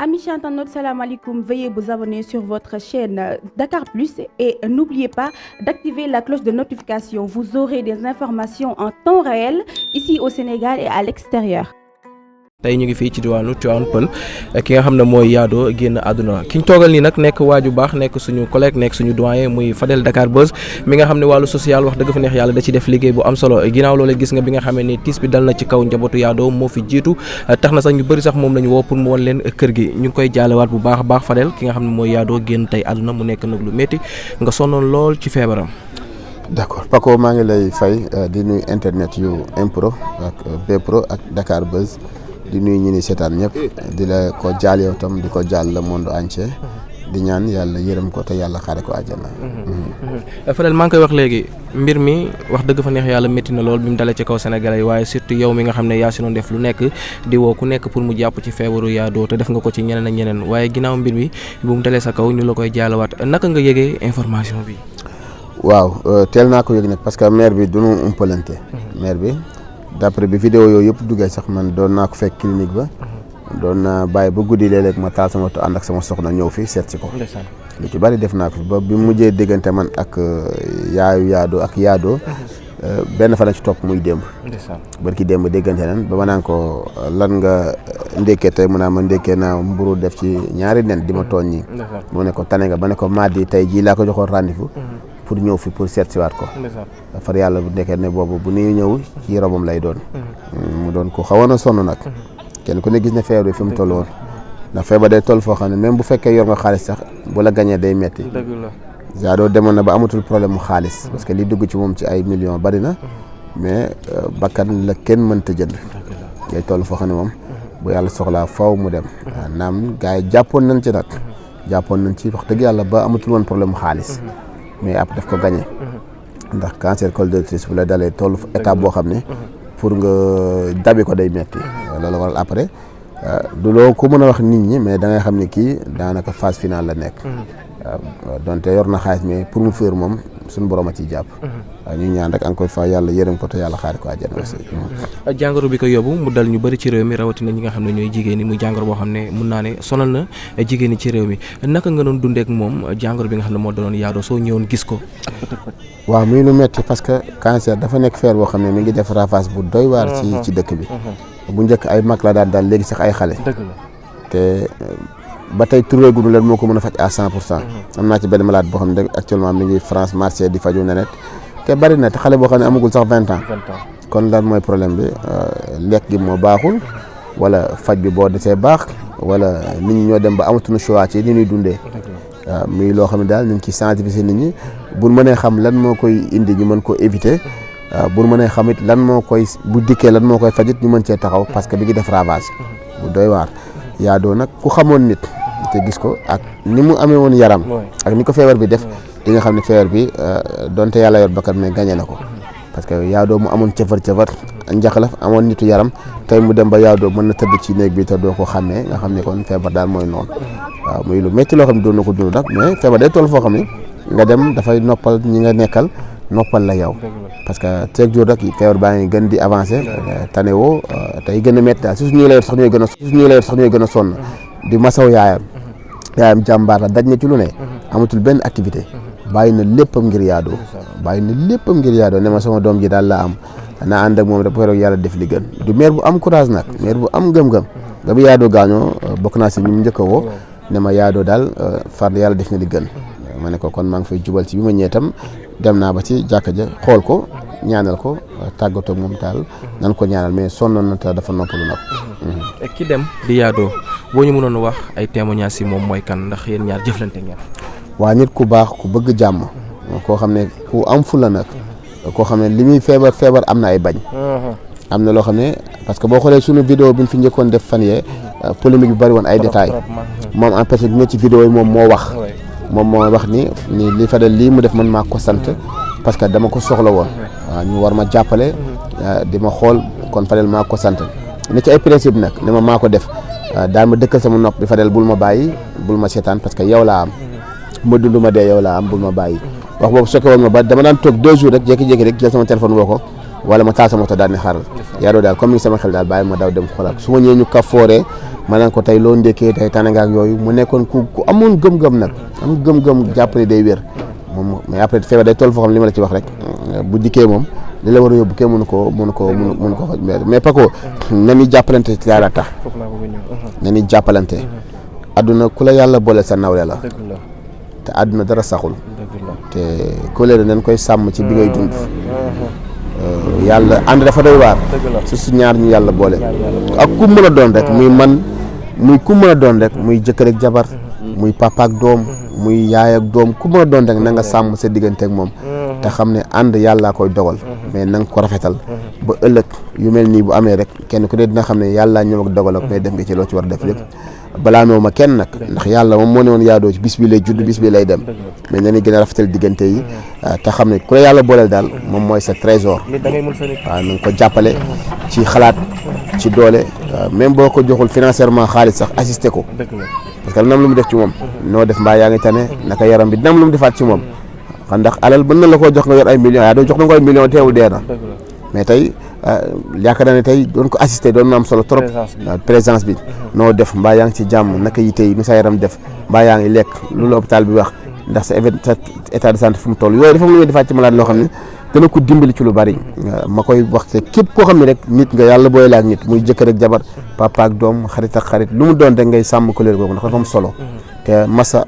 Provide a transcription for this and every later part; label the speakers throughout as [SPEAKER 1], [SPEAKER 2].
[SPEAKER 1] Amis internautes, salam alaikum. Veuillez vous abonner sur votre chaîne Dakar Plus et n'oubliez pas d'activer la cloche de notification. Vous aurez des informations en temps réel ici au Sénégal et à l'extérieur.
[SPEAKER 2] tey ñu ngi fii ci diwaanu Tivaouane Peulh ki nga xam ne mooy Yado génn àdduna ki ñu toogal nii nag nekk waaju baax nekk suñu collègue nekk suñu doyen muy Fadel Dakar Buzz mi nga xam ne wàllu social wax dëgg fa neex yàlla da ci def liggéey bu am solo ginnaaw loolee gis nga bi nga xamee ni tiis bi dal na ci kaw njabootu Yado moo fi jiitu tax na sax ñu bëri sax moom lañu woo pour mu wan leen kër gi ñu ngi koy jaalewaat bu baax a baax Fadel ki nga xam ne mooy Yado génn tey àdduna mu nekk nag lu métti nga sonnoon lool ci feebaram.
[SPEAKER 3] d'accord Paco maa ngi lay fay di nuyu internet yu Impro ak Bpro ak Dakar Buzz di nuyu ñu ni seetaan ñëpp di la ko jaal yow tam di ko jaal le monde entier di ñaan yàlla yërëm ko te yàlla xaare ko àjjana.
[SPEAKER 2] Fadel maa ngi koy wax léegi mbir mi wax dëgg fa neex yàlla métti na lool bi mu dalee ci kaw Sénégalais yi waaye surtout yow mi nga xam ne yaa si doon def lu nekk di woo ku nekk pour mu jàpp ci feebaru Yado te def nga ko ci ñeneen ak ñeneen waaye ginnaaw mbir mi bu mu dalee sa kaw ñu la koy jaalawaat naka nga yëgee information bi.
[SPEAKER 3] waaw teel naa ko yëg nag parce que maire bi du ñu umpalante. maire bi. d'après bi vidéo yooyu yëpp duggee sax man doon naa ko fekk clinique ba doon naa bàyyi ba guddi léeg-léeg ma taal sama oto ànd ak sama soxna ñëw fii seet si ko lu ci bari def naa ko ba bi mujjee déggante man ak yaayu Yado ak Yado benn fan ci topp muy démb barki démb déggante nan ba ma naan ko lan nga ndékkee tey mu naa ma ndékkee naa mburu def ci ñaari nen di ma tooñ ñi mu ne ko tane nga ba ne ko mardi tey jii laa ko joxoon rendez-vous pour ñëw fi pour seet siwaat ko far yàlla bu nekkee ne boobu bu nuy ñëw ci robam lay doon mu doon ko xawoon a sonn nag kenn ku ne gis ne feebar bi fi mu toll woon ndax feebar day toll foo xam ne même bu fekkee yor nga xaalis sax bu la gañee day metti Yado demoon na ba amatul problème mu xaalis parce que li dugg ci moom ci ay millions bari na mais bakkan la kenn mënta jënd day toll foo xam ne moom bu yàlla soxlaa faw mu dem naam gars yi jàppoon nañ ci nag jàppoon nañ ci wax dëgg yàlla ba amatul woon problème mu xaalis mais après daf ko gagné ndax cancer col de l'utérus bu la dalee toll étape boo xam ne pour nga dabi ko day metti loolu waral après du loo ko mën a wax nit ñi mais da ngay xam ne kii daanaka phase finale la nekk waaw donte yor na xaalis mais pour mu féer moom suñu borom a ciy jàpp waaw ñu ñaan rek encore fois yàlla yërëm ko te yàlla xaari ko àjjana aussi
[SPEAKER 2] jàngoro bi ko yóbbu mu dal ñu bëri ci réew mi rawatina ñi nga xam ne ñooy jigéen ñi muy jàngoro boo xam ne mun naa ne sonal na jigéen ñi ci réew mi naka nga doon dundee ak moom jàngoro bi nga xam ne moo daloon Yado soo ñëwoon gis ko
[SPEAKER 3] waaw muy lu metti parce que cancer dafa nekk feer boo xam ne mi ngi def ravage bu doy waar ci dëkk bi bu njëkk ay mag la daan daal léegi sax ay xale te ba tey trouvé gu ñu leen moo ko mën a faj à 100%. am naa ci benn malade boo xam ne actuellement mi ngi France Marseille di faju nenet te bari na te xale boo xam ne amagul sax 20 ans. kon lan mooy problème bi lekk gi moo baaxul wala faj bi boo desee baax wala nit ñi ñoo dem ba amatuñu choix ci ni ñuy dundee. waaw muy loo xam ne daal ñu ngi ciy sensibiliser nit ñi bu mënee xam lan moo koy indi ñu mën ko éviter bu mënee xam it lan moo koy bu dikkee lan moo koy fajit ñu mën cee taxaw parce que bi ngi def ravage bu doy waar. Yado nag ku xamoon nit te gis ko ak ni mu amee woon yaram ak ni ko feebar bi def di nga xam ne feebar bi donte yàlla yor bakkan mais gagné na ko parce que Yado mu amoon cëfar njaxlaf amoon nitu yaram tey mu dem ba Yado mën na tëdd ci néeg bi te doo ko xàmmee nga xam ne kon feebar daal mooy noonu waaw muy lu métti loo xam ne doon na ko dund nag mais feebar day toll foo xam ne nga dem dafay noppal ñi nga nekkal noppal la yow parce que chaque jour rek feebar baa ngi gën di avancer tane woo tey gën a métti daal suñu la yor sax ñooy gën a sonn di masaw yaayam jàmbaar la daj na ci lu ne amatul benn activité bàyyi na léppam ngir Yado ne ma sama doom ji daal la am naa ànd ak moom rek keroog yàlla def li gën du maire bu am courage nag maire bu am gëm-gëm ba bi Yado gaañoo bokk naa si ñu mu njëkk a woo ne ma Yado daal far yàlla def na li gën ma ne ko kon maa ngi fay jubal ci bi ma ñëwee tam dem naa ba ci jàkka ja xool ko ñaanal ko tàggatoo moom taal nan ko ñaanal mais sonnoon na te dafa noppalu nag.
[SPEAKER 2] ki dem di Yado boo ñu mënoon wax ay témoignages si moom mooy kan ndax yéen ñaar jëflante ngeen.
[SPEAKER 3] waa nit ku baax ku bëgg jàmm koo xam ne ku am fulla nag koo xam ne li muy feebar am na ay bañ. am na loo xam ne parce que boo xoolee suñu vidéo bi ñu fi njëkkoon def fan yee polémique bi bari woon ay détails moom en fait bi ci vidéo yi moom moo wax. moom moo wax ni li Fadel lii mu def man maa ko sant parce que dama ko soxla woon waaw ñu war ma jàppale di ma xool kon Fadel maa ko sant ne ci ay principe nag ne ma maa ko def daal ma dëkkal sama nopp bi Fadel bul ma bàyyi bul ma seetaan parce que yow laa am ma dund ma dee yow laa am bul ma bàyyi wax boobu sokke woon ma ba dama daan toog 2 jours rek jékki-jékki rek jël sama téléphone woo ko wala ma taal sama moto daal ne xaaral Yado daal comme ni sama xel daal bàyyi ma daw dem xoolal su ma ñëwee ñu kafooree ma naan ko tey loo ndékkee tey tànn nga ak yooyu mu nekkoon ku amoon gëm-gëm nag am gëm-gëm jàppale day wér moom mais après feebar day toll foo xam li ma la ci wax rek bu dikkee moom li la war a yóbbu kenn mënu ko mais Paco na ni jàppalante ci yàlla tax na ni jàppalante adduna ku la yàlla boole sa nawle la te àdduna dara saxul te kóllëre nañ koy sàmm ci bi ngay dund yàlla ànd dafa doy waar su ñaar ñu yàlla boole ak ku mën a doon rek muy man muy ku mën a doon rek muy jëkkër ak jabar muy papa ak doom muy yaay ak doom ku mën a doon rek na nga sàmm sa diggante ak moom te xam ne ànd yàllaa koy dogal mais na nga ko rafetal ba ëllëg yu mel nii bu amee rek kenn ku ne dina xam ne yàllaa ñëw ak dogal ak mais def nga ci loo ci war a def lépp balaa meew ma kenn nag ndax yàlla moom moo ne woon yaadoo ci bis bi lay judd bis bi lay dem mais nañu gën a rafetal diggante yi te xam ne ku la yàlla booleel daal moom mooy sa trésor waaw na nga ko jàppale ci xalaat ci doole même boo ko joxul financièrement xaalis sax assisté ko parce que dina am lu mu def ci moom noo def mbaa yaa ngi tane naka yaram bi dina am lu mu defaat ci moom ndax alal mën na la koo jox nga yor ay millions yaa doo jox na ko ay millions teewul dee na mais tey yaakaar naa ne tey doon ko assister doon na am solo trop présence bi noo def mbaa yaa ngi ci jàmm naka yi tey nu sa yaram def mbaa yaa ngi lekk loolu hôpital bi wax ndax sa état de santé fu mu toll yooyu dafa am lu muy defaat ci malade loo xam ne dana ko dimbali ci lu bari ma koy wax te képp koo xam ne rek nit nga yàlla booy la ak nit muy jëkkër ak jabar papa ak doom xarit ak xarit lu mu doon rek ngay sàmm ko leer googu ndax dafa am solo te masa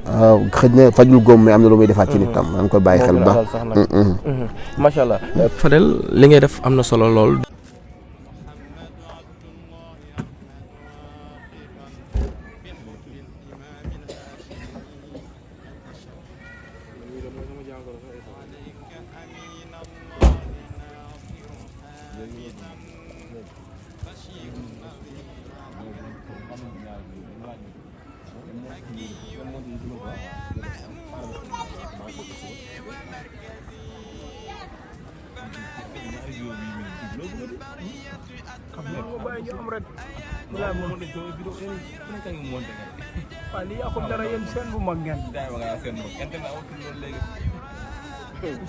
[SPEAKER 3] xëj na fajul góom mais am na lu muy defaat ci nit tam da nga koy bàyyi xel bu baax.
[SPEAKER 2] macha allah Fadel li ngay def am na solo lool.
[SPEAKER 4] waaw lii yàqul dara yéen seen bu mag ngeen.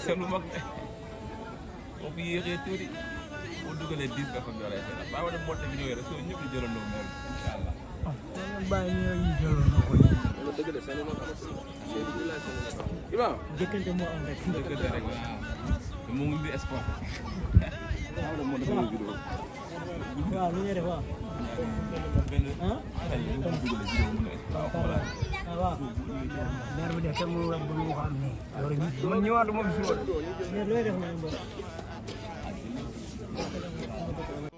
[SPEAKER 5] seen bu mag boo fi yéexee tuuti boo dugalee 10 personnes yoo lay fay baa ma dem monté bi ñëwee rek soo ñëpp ñu jëlandoo même incha allah.
[SPEAKER 4] ah man bàyyi ñu jëlandoo ko nii.
[SPEAKER 5] dëgg la seen bu mag Ibrahima
[SPEAKER 4] jëkkante moo am rek.
[SPEAKER 5] jëkkante rek waaw te mu ngi bi sport.
[SPEAKER 4] waaw lu ñuy def waaw. ah. waaw. maire bi de kenn mënu la bëgg mu xam nii. loolu man ñëwaat moom si woon. mais looy def noonu.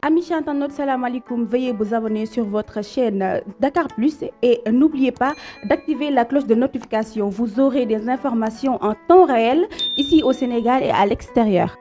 [SPEAKER 1] Amis internautes, salam alaikum. Veuillez vous abonner sur votre chaîne Dakar Plus et n'oubliez pas d'activer la cloche de notification. Vous aurez des informations en temps réel ici au Sénégal et à l'extérieur.